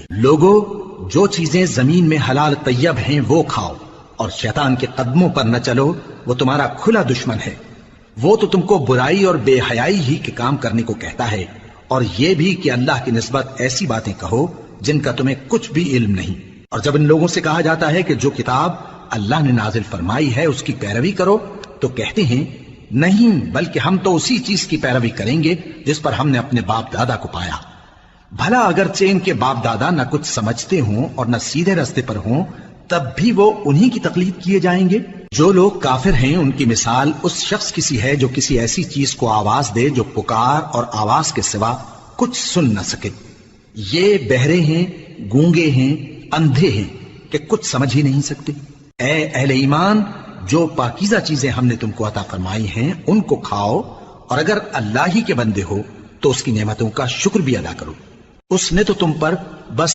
لوگو، جو چیزیں زمین میں حلال طیب ہیں وہ کھاؤ، اور شیطان کے قدموں پر نہ چلو، وہ تمہارا کھلا دشمن ہے۔ وہ تو تم کو برائی اور بے حیائی ہی کے کام کرنے کو کہتا ہے، اور یہ بھی کہ اللہ کی نسبت ایسی باتیں کہو جن کا تمہیں کچھ بھی علم نہیں۔ اور جب ان لوگوں سے کہا جاتا ہے کہ جو کتاب اللہ نے نازل فرمائی ہے اس کی پیروی کرو، تو کہتے ہیں نہیں، بلکہ ہم تو اسی چیز کی پیروی کریں گے جس پر ہم نے اپنے باپ دادا کو پایا۔ بھلا اگرچہ ان کے باپ دادا نہ کچھ سمجھتے ہوں اور نہ سیدھے راستے پر ہوں، تب بھی وہ انہی کی تقلید کیے جائیں گے۔ جو لوگ کافر ہیں ان کی مثال اس شخص کی سی ہے جو کسی ایسی چیز کو آواز دے جو پکار اور آواز کے سوا کچھ سن نہ سکے۔ یہ بہرے ہیں، گونگے ہیں، اندھے ہیں کہ کچھ سمجھ ہی نہیں سکتے۔ اے اہل ایمان، جو پاکیزہ چیزیں ہم نے تم کو عطا فرمائی ہیں ان کو کھاؤ، اور اگر اللہ ہی کے بندے ہو تو اس کی نعمتوں کا شکر بھی ادا کرو۔ اس نے تو تم پر بس